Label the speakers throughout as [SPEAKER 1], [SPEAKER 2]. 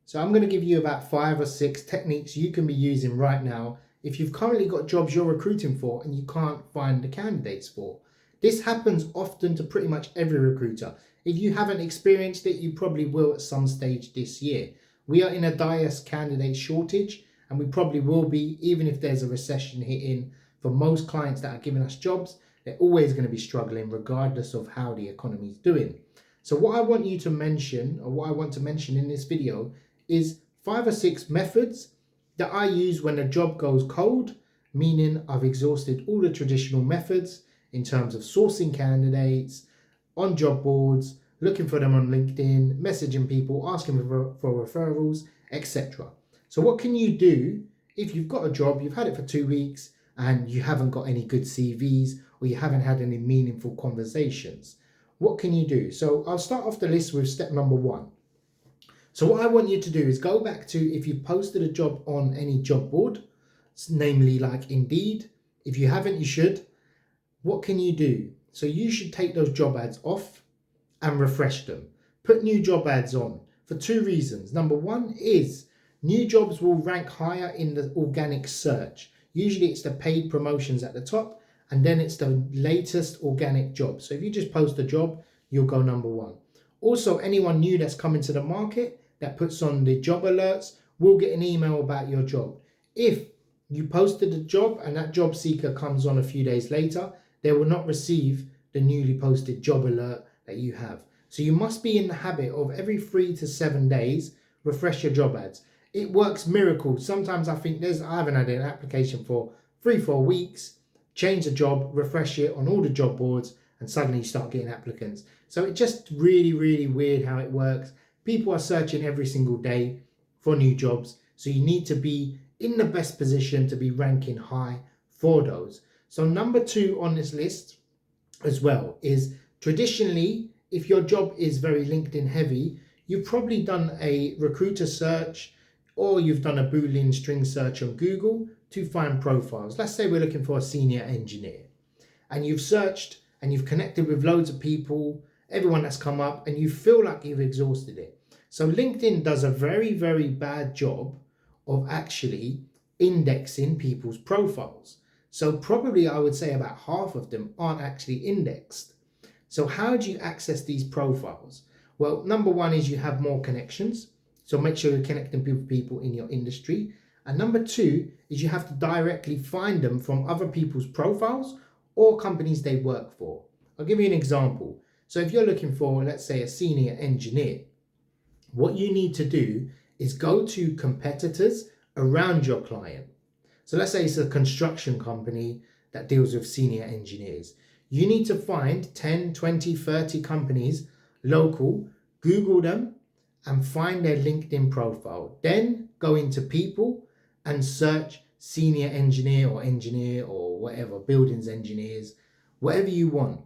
[SPEAKER 1] So I'm going to give you about 5 or 6 techniques you can be using right now if you've currently got jobs you're recruiting for and you can't find the candidates for. This happens often to pretty much every recruiter. If you haven't experienced it, you probably will at some stage this year. We are in a dire candidate shortage, and we probably will be, even if there's a recession hitting. For most clients that are giving us jobs, they're always going to be struggling regardless of how the economy is doing. So what I want you to mention, or what I want to mention in this video, is 5 or 6 methods that I use when a job goes cold, meaning I've exhausted all the traditional methods in terms of sourcing candidates, on job boards, looking for them on LinkedIn, messaging people, asking for referrals, etc. So what can you do if you've got a job, you've had it for 2 weeks, and you haven't got any good CVs, or you haven't had any meaningful conversations? What can you do? So I'll start off the list with step number 1. So what I want you to do is go back to, if you posted a job on any job board, namely like Indeed. If you haven't, you should. What can you do? So you should take those job ads off and refresh them. Put new job ads on for 2 reasons. Number 1 is new jobs will rank higher in the organic search. Usually it's the paid promotions at the top, and then it's the latest organic job. So if you just post a job, you'll go number 1. Also, anyone new that's coming to the market that puts on the job alerts will get an email about your job. If you posted a job and that job seeker comes on a few days later, they will not receive the newly posted job alert that you have. So you must be in the habit of every 3 to 7 days, refresh your job ads. It works miracles. Sometimes I think I haven't had an application for 3-4 weeks, change the job, refresh it on all the job boards, and suddenly you start getting applicants. So it's just really, really weird how it works. People are searching every single day for new jobs. So you need to be in the best position to be ranking high for those. So number 2 on this list as well is, traditionally, if your job is very LinkedIn heavy, you've probably done a recruiter search, or you've done a Boolean string search on Google to find profiles. Let's say we're looking for a senior engineer, and you've searched and you've connected with loads of people, everyone that's come up, and you feel like you've exhausted it. So LinkedIn does a very, very bad job of actually indexing people's profiles. So probably I would say about half of them aren't actually indexed. So how do you access these profiles? Well, number 1 is you have more connections. So make sure you're connecting with people in your industry. And number 2 is you have to directly find them from other people's profiles or companies they work for. I'll give you an example. So if you're looking for, let's say, a senior engineer, what you need to do is go to competitors around your client. So let's say it's a construction company that deals with senior engineers. You need to find 10, 20, 30 companies local, Google them, and find their LinkedIn profile. Then go into people and search senior engineer or whatever, buildings engineers, whatever you want.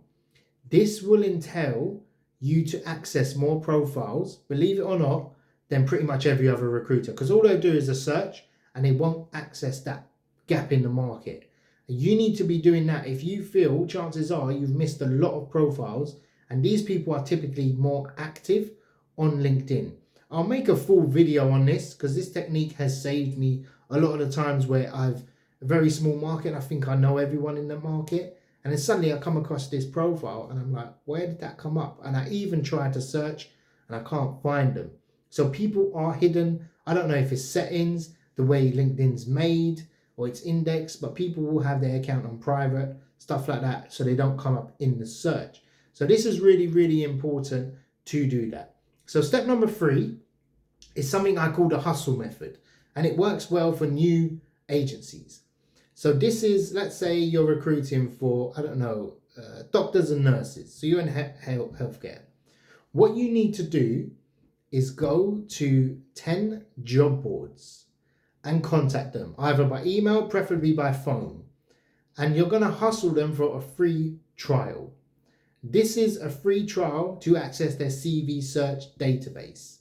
[SPEAKER 1] This will entail you to access more profiles, believe it or not, than pretty much every other recruiter, because all they do is a search and they won't access that gap in the market. You need to be doing that. If you feel, chances are you've missed a lot of profiles, and these people are typically more active on LinkedIn. I'll make a full video on this because this technique has saved me a lot of the times where I've a very small market and I think I know everyone in the market, and then suddenly I come across this profile and I'm like, where did that come up? And I even tried to search and I can't find them. So people are hidden. I don't know if it's settings, the way LinkedIn's made, or it's indexed, but people will have their account on private, stuff like that, so they don't come up in the search. So this is really, really important to do that. So step number 3 is something I call the hustle method, and it works well for new agencies. So this is, let's say you're recruiting for, I don't know, doctors and nurses. So you're in healthcare. What you need to do is go to 10 job boards and contact them, either by email, preferably by phone. And you're going to hustle them for a free trial. This is a free trial to access their CV search database.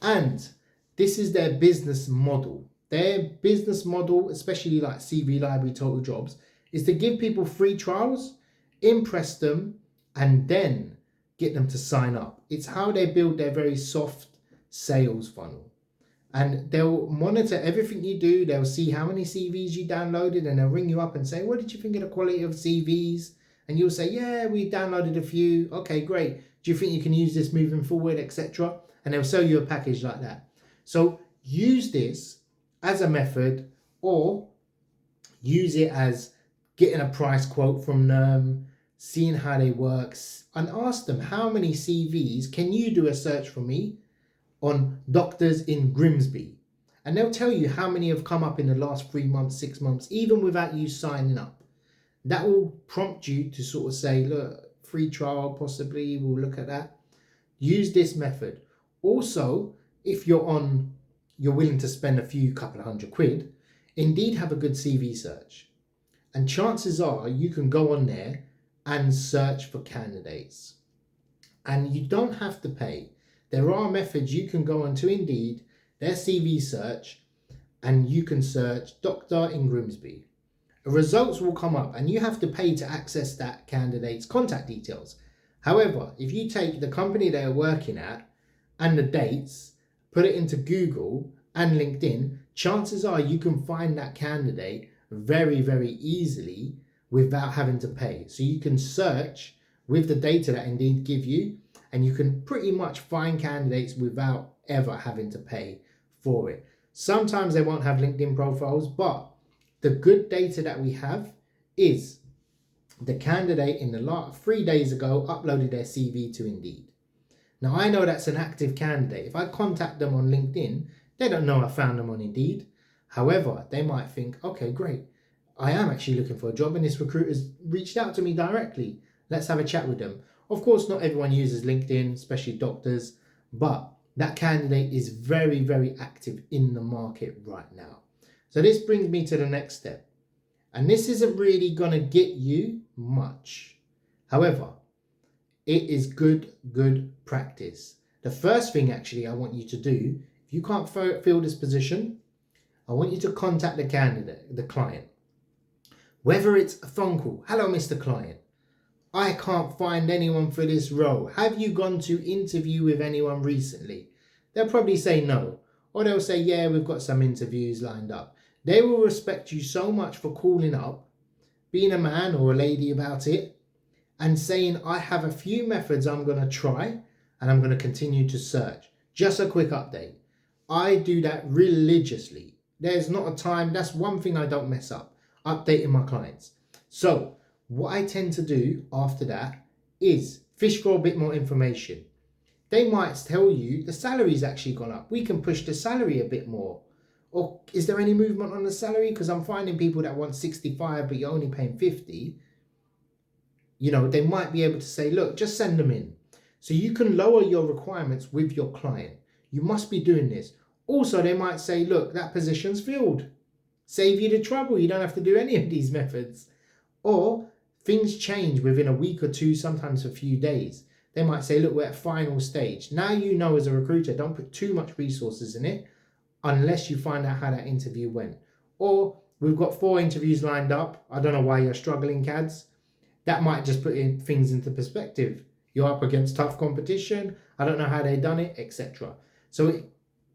[SPEAKER 1] And this is their business model. Their business model, especially like CV Library, Total Jobs, is to give people free trials, impress them, and then get them to sign up. It's how they build their very soft sales funnel. and they'll monitor everything you do. They'll see how many CVs you downloaded, and they'll ring you up and say, what did you think of the quality of CVs? And you'll say, yeah, we downloaded a few. Okay, great. Do you think you can use this moving forward, etc.? And they'll sell you a package like that. So use this as a method, or use it as getting a price quote from them, seeing how they work, and ask them, how many CVs can you do a search for me on doctors in Grimsby? And they'll tell you how many have come up in the last 3 months, 6 months, even without you signing up. That will prompt you to sort of say, look, free trial, possibly, we'll look at that. Use this method. Also, if you're willing to spend a few couple of £100, Indeed have a good CV search. And chances are you can go on there and search for candidates. And you don't have to pay. There are methods you can go onto Indeed, their CV search, and you can search Doctor in Grimsby. Results will come up, and you have to pay to access that candidate's contact details. However, if you take the company they're working at and the dates, put it into Google and LinkedIn, chances are you can find that candidate very, very easily without having to pay. So you can search with the data that Indeed give you, and you can pretty much find candidates without ever having to pay for it. Sometimes they won't have LinkedIn profiles, but the good data that we have is the candidate in the last 3 days ago uploaded their CV to Indeed. Now I know that's an active candidate. If I contact them on LinkedIn, they don't know I found them on Indeed. However, they might think, okay, great. I am actually looking for a job and this recruiter's reached out to me directly. Let's have a chat with them. Of course, not everyone uses LinkedIn, especially doctors, but that candidate is very, very active in the market right now. So this brings me to the next step. And this isn't really going to get you much. However, it is good practice. The first thing actually I want you to do, if you can't fill this position, I want you to contact the candidate, the client. Whether it's a phone call, hello Mr. Client, I can't find anyone for this role. Have you gone to interview with anyone recently? They'll probably say no. Or they'll say, yeah, we've got some interviews lined up. They will respect you so much for calling up, being a man or a lady about it, and saying, I have a few methods I'm going to try and I'm going to continue to search. Just a quick update. I do that religiously. There's not a time, that's one thing I don't mess up, updating my clients. So what I tend to do after that is fish for a bit more information. They might tell you the salary's actually gone up. We can push the salary a bit more. Or is there any movement on the salary? Because I'm finding people that want 65 but you're only paying 50. You know, they might be able to say, look, just send them in. So you can lower your requirements with your client. You must be doing this. Also, they might say, look, that position's filled. Save you the trouble. You don't have to do any of these methods. Or things change within a week or two, sometimes a few days. They might say, look, we're at final stage. Now you know as a recruiter, don't put too much resources in it unless you find out how that interview went. Or we've got 4 interviews lined up. I don't know why you're struggling, Cads. That might just put things into perspective. You're up against tough competition. I don't know how they done it, etc. So it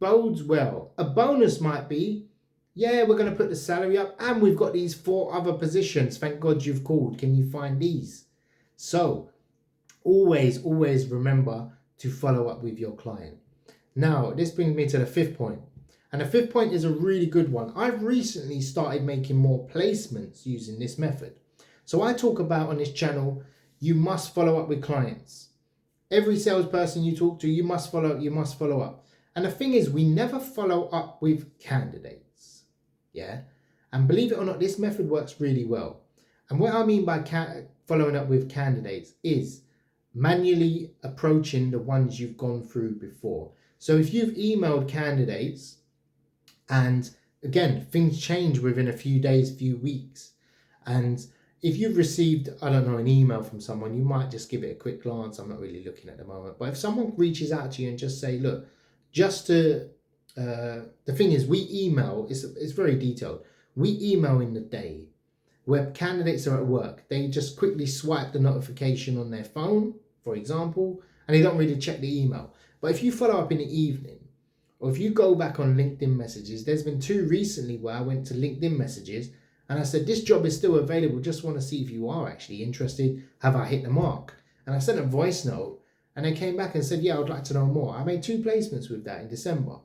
[SPEAKER 1] bodes well. A bonus might be, yeah, we're going to put the salary up and we've got these 4 other positions. Thank God you've called. Can you find these? So always remember to follow up with your client. Now, this brings me to the 5th point. And the 5th point is a really good one. I've recently started making more placements using this method. So I talk about on this channel, you must follow up with clients. Every salesperson you talk to, you must follow up. And the thing is, we never follow up with candidates. Yeah. And believe it or not, this method works really well. And what I mean by following up with candidates is manually approaching the ones you've gone through before. So if you've emailed candidates, and again, things change within a few days, few weeks. And if you've received, I don't know, an email from someone, you might just give it a quick glance. I'm not really looking at the moment. But if someone reaches out to you and just say, look, just to, the thing is, we email, it's very detailed. We email in the day where candidates are at work. They just quickly swipe the notification on their phone, for example, and they don't really check the email. But if you follow up in the evening, Or if you go back on LinkedIn messages, there's been 2 recently where I went to LinkedIn messages and I said, this job is still available. Just want to see if you are actually interested. Have I hit the mark? And I sent a voice note and they came back and said, yeah, I would like to know more. I made 2 placements with that in December,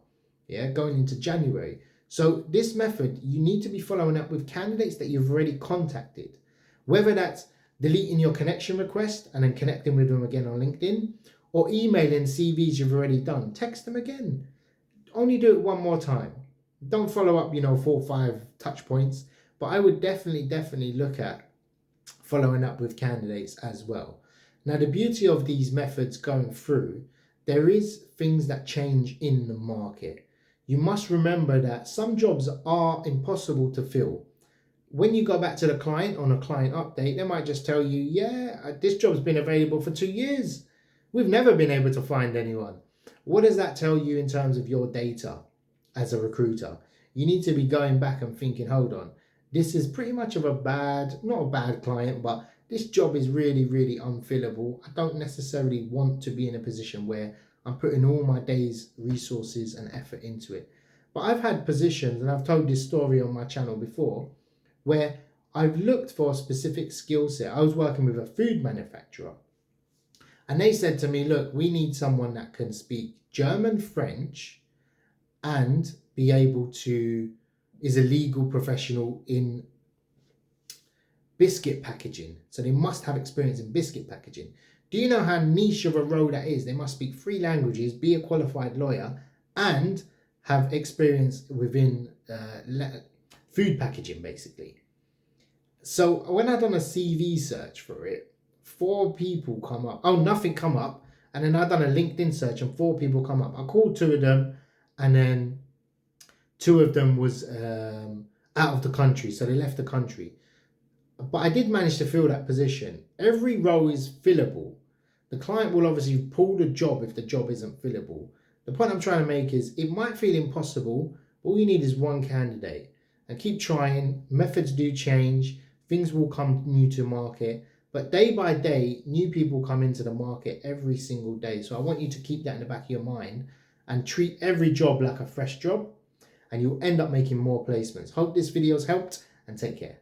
[SPEAKER 1] yeah, going into January. So this method, you need to be following up with candidates that you've already contacted, whether that's deleting your connection request and then connecting with them again on LinkedIn, or emailing CVs you've already done. Text them again. Only do it one more time. Don't follow up, 4 or 5 touch points, but I would definitely look at following up with candidates as well. Now, the beauty of these methods going through, there is things that change in the market. You must remember that some jobs are impossible to fill. When you go back to the client on a client update, they might just tell you, yeah, this job's been available for 2 years. We've never been able to find anyone. What does that tell you in terms of your data as a recruiter? You need to be going back and thinking, hold on, this is pretty much of not a bad client, but this job is really unfillable. I don't necessarily want to be in a position where I'm putting all my day's resources and effort into it. But I've had positions, and I've told this story on my channel before, where I've looked for a specific skill set. I was working with a food manufacturer and they said to me, look, we need someone that can speak German, French, and be able to, is a legal professional in biscuit packaging. So they must have experience in biscuit packaging. Do you know how niche of a role that is? They must speak 3 languages, be a qualified lawyer, and have experience within food packaging, basically. So when I done a CV search for it, 4 people come up. Oh, nothing come up. And then I done a LinkedIn search and 4 people come up. I called 2 of them, and then 2 of them was out of the country, so they left the country. But I did manage to fill that position. Every role is fillable. The client will obviously pull the job if the job isn't fillable. The point I'm trying to make is it might feel impossible. All you need is 1 candidate. And keep trying. Methods do change. Things will come new to market. But day by day, new people come into the market every single day. So I want you to keep that in the back of your mind and treat every job like a fresh job. And you'll end up making more placements. Hope this video's helped, and take care.